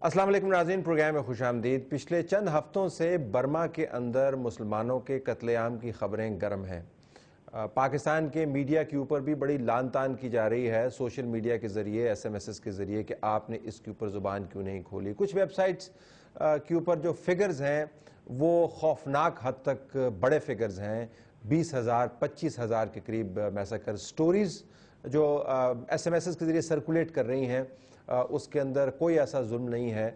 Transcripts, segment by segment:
السلام علیکم ناظرین، پروگرام میں خوش آمدید۔ پچھلے چند ہفتوں سے برما کے اندر مسلمانوں کے قتل عام کی خبریں گرم ہیں۔ پاکستان کے میڈیا کے اوپر بھی بڑی لان تان کی جا رہی ہے، سوشل میڈیا کے ذریعے، ایس ایم ایس کے ذریعے، کہ آپ نے اس کے اوپر زبان کیوں نہیں کھولی۔ کچھ ویب سائٹس کے اوپر جو فگرز ہیں وہ خوفناک حد تک بڑے فگرز ہیں، 20,000 25,000 کے قریب میسیکر سٹوریز جو ایس ایم ایس کے ذریعے سرکولیٹ کر رہی ہیں۔ اس کے اندر کوئی ایسا ظلم نہیں ہے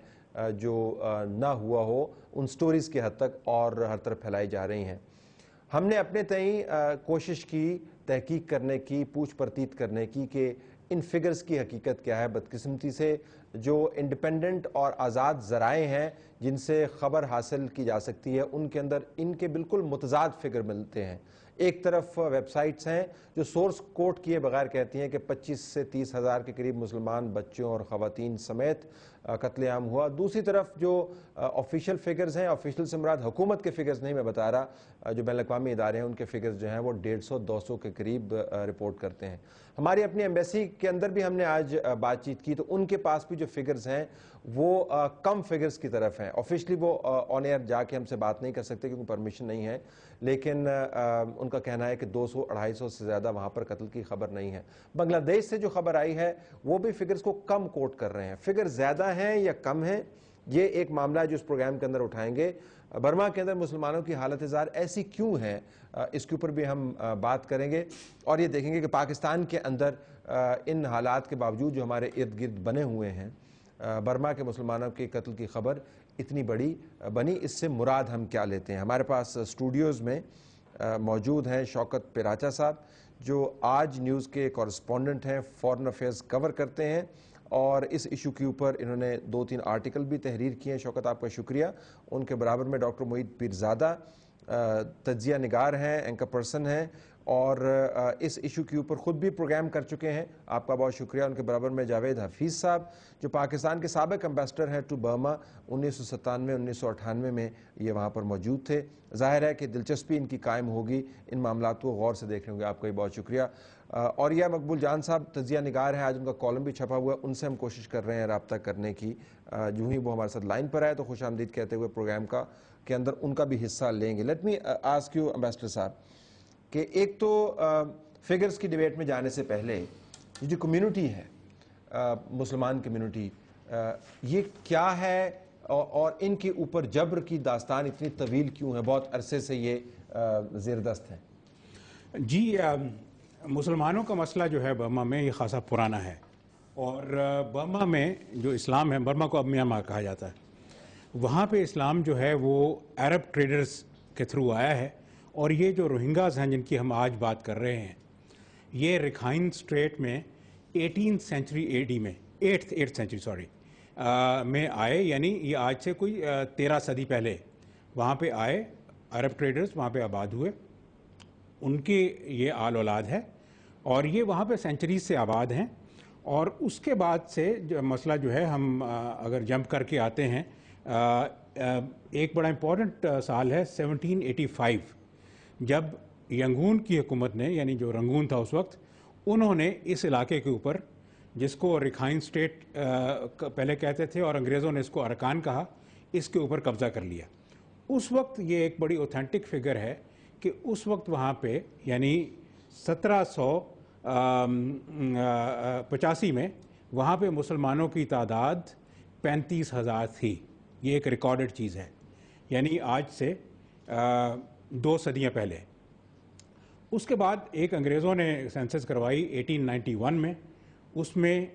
جو نہ ہوا ہو، ان سٹوریز کی حد تک اور ہر طرف پھیلائی جا رہی ہیں۔ ہم نے اپنے تئیں کوشش کی تحقیق کرنے کی، پوچھ پرتیت کرنے کی کہ ان فگرز کی حقیقت کیا ہے۔ بدقسمتی سے جو انڈیپینڈنٹ اور آزاد ذرائع ہیں جن سے خبر حاصل کی جا سکتی ہے، ان کے اندر ان کے بالکل متضاد فگر ملتے ہیں۔ ایک طرف ویب سائٹس ہیں جو سورس کوٹ کیے بغیر کہتی ہیں کہ 25 سے 30 ہزار کے قریب مسلمان بچوں اور خواتین سمیت قتل عام ہوا۔ دوسری طرف جو آفیشیل فگرز ہیں، آفیشیل سے مراد حکومت کے فگرز نہیں میں بتا رہا، جو بین الاقوامی ادارے ہیں ان کے فگرز جو ہیں وہ 150-200 کے قریب رپورٹ کرتے ہیں۔ ہماری اپنی ایمبیسی کے اندر بھی ہم نے آج بات چیت کی تو ان کے پاس بھی جو فگرز ہیں وہ کم فگرز کی طرف ہیں۔ آفیشلی وہ آن ایئر جا کے ہم سے بات نہیں کر سکتے کیونکہ پرمیشن نہیں ہے، لیکن ان کا کہنا ہے کہ 200-250 سے زیادہ وہاں پر قتل کی خبر نہیں ہے۔ بنگلہ دیش سے جو خبر آئی ہے وہ بھی فگرز کو کم کوٹ کر رہے ہیں۔ فگر زیادہ ہیں یا کم ہیں، یہ ایک معاملہ ہے جو اس پروگرام کے اندر اٹھائیں گے۔ برما کے اندر مسلمانوں کی حالت زار ایسی کیوں ہے، اس کے اوپر بھی ہم بات کریں گے اور یہ دیکھیں گے کہ پاکستان کے اندر ان حالات کے باوجود جو ہمارے ارد گرد بنے ہوئے ہیں، برما کے مسلمانوں کے قتل کی خبر اتنی بڑی بنی، اس سے مراد ہم کیا لیتے ہیں۔ ہمارے پاس اسٹوڈیوز میں موجود ہیں شوکت پیراچا صاحب جو آج نیوز کے کورسپونڈنٹ ہیں، فورن افیئرز کور کرتے ہیں اور اس ایشو کے اوپر انہوں نے 2-3 آرٹیکل بھی تحریر کیے ہیں۔ شوکت، آپ کا شکریہ۔ ان کے برابر میں ڈاکٹر معید پیرزادہ تجزیہ نگار ہیں، اینکر پرسن ہیں اور اس ایشو کے اوپر خود بھی پروگرام کر چکے ہیں، آپ کا بہت شکریہ۔ ان کے برابر میں جاوید حفیظ صاحب جو پاکستان کے سابق امبیسڈر ہیں ٹو برما، 1997-1998 میں یہ وہاں پر موجود تھے۔ ظاہر ہے کہ دلچسپی ان کی قائم ہوگی، ان معاملات کو غور سے دیکھ لیں گے، آپ کا بھی بہت شکریہ۔ اور یہ مقبول جان صاحب تجزیہ نگار ہیں، آج ان کا کالم بھی چھپا ہوا ہے، ان سے ہم کوشش کر رہے ہیں رابطہ کرنے کی۔ جو ہی وہ ہمارے ساتھ لائن پر آئے تو خوش آمدید کہتے ہوئے پروگرام کے اندر ان کا بھی حصہ لیں گے۔ Let me ask you ambassador صاحب کہ ایک تو فگرز کی ڈیبیٹ میں جانے سے پہلے یہ جو کمیونٹی ہے، مسلمان کمیونٹی، یہ کیا ہے اور ان کے اوپر جبر کی داستان اتنی طویل کیوں ہے، بہت عرصے سے یہ زیر دست ہے؟ جی، مسلمانوں کا مسئلہ جو ہے برما میں یہ خاصا پرانا ہے اور برما میں جو اسلام ہے، برما کو اب میانمار کہا جاتا ہے، وہاں پہ اسلام جو ہے وہ عرب ٹریڈرز کے تھرو آیا ہے اور یہ جو روہنگاز ہیں جن کی ہم آج بات کر رہے ہیں، یہ رکھائن اسٹریٹ میں 18th سینچری اے ڈی میں 8th سینچری میں آئے، یعنی یہ آج سے کوئی 13 صدی پہلے وہاں پہ آئے عرب ٹریڈرز، وہاں پہ آباد ہوئے، ان کی یہ آل اولاد ہے اور یہ وہاں پہ سینچریز سے آباد ہیں۔ اور اس کے بعد سے جو مسئلہ جو ہے، ہم اگر جمپ کر کے آتے ہیں، ایک بڑا امپورٹنٹ سال ہے 1785، جب ینگون کی حکومت نے، یعنی جو رنگون تھا اس وقت، انہوں نے اس علاقے کے اوپر، جس کو رکھائن اسٹیٹ پہلے کہتے تھے اور انگریزوں نے اس کو ارکان کہا، اس کے اوپر قبضہ کر لیا۔ اس وقت یہ ایک بڑی اوتھینٹک فگر ہے کہ اس وقت وہاں پہ، یعنی 1785 میں وہاں پہ مسلمانوں کی تعداد 35,000 تھی۔ یہ ایک ریکارڈڈ چیز ہے، یعنی آج سے 2 صدیاں پہلے۔ اس کے بعد ایک انگریزوں نے سینسس کروائی 1891 میں، اس میں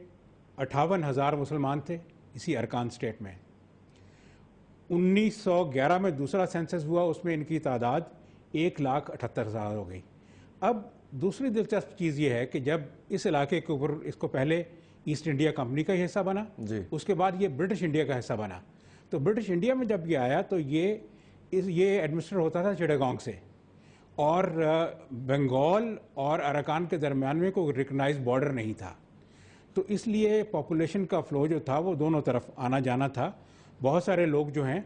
58,000 مسلمان تھے اسی ارکان اسٹیٹ میں۔ 1911 میں دوسرا سینسس ہوا، اس میں ان کی تعداد 1,78,000 ہو گئی۔ اب دوسری دلچسپ چیز یہ ہے کہ جب اس علاقے کے اوپر، اس کو پہلے ایسٹ انڈیا کمپنی کا حصہ بنا، اس کے بعد یہ برٹش انڈیا کا حصہ بنا، تو برٹش انڈیا میں جب یہ آیا تو یہ ایڈمنسٹر ہوتا تھا چٹاگانگ سے، اور بنگال اور اراکان کے درمیان میں کوئی ریکگنائز بارڈر نہیں تھا، تو اس لیے پاپولیشن کا فلو جو تھا وہ دونوں طرف آنا جانا تھا۔ بہت سارے لوگ جو ہیں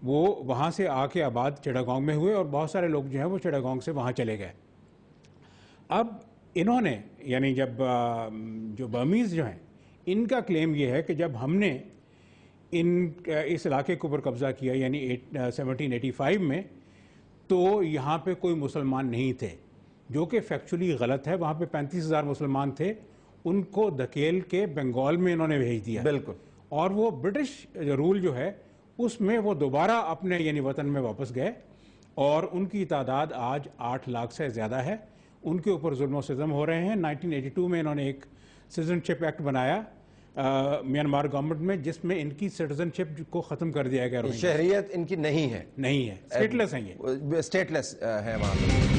وہ وہاں سے آ کے آباد چٹاگانگ میں ہوئے اور بہت سارے لوگ جو ہیں وہ چٹاگانگ سے وہاں چلے گئے۔ اب انہوں نے، یعنی جب جو برمیز جو ہیں، ان کا کلیم یہ ہے کہ جب ہم نے اس علاقے کے اوپر قبضہ کیا یعنی 1785 میں، تو یہاں پہ کوئی مسلمان نہیں تھے، جو کہ فیکچولی غلط ہے. وہاں پہ 35,000 مسلمان تھے، ان کو دھکیل کے بنگال میں انہوں نے بھیج دیا. بالکل. اور وہ برٹش رول جو ہے اس میں وہ دوبارہ اپنے یعنی وطن میں واپس گئے، اور ان کی تعداد آج 8 لاکھ سے زیادہ ہے. ان کے اوپر ظلم و ستم ہو رہے ہیں. 1982 میں انہوں نے ایک سٹیزن شپ ایکٹ بنایا میانمار گورنمنٹ میں، جس میں ان کی سٹیزن شپ کو ختم کر دیا گیا. شہریت ان کی نہیں ہے، اسٹیٹ لیس ہیں، یہ اسٹیٹ لیس ہے وہاں پر.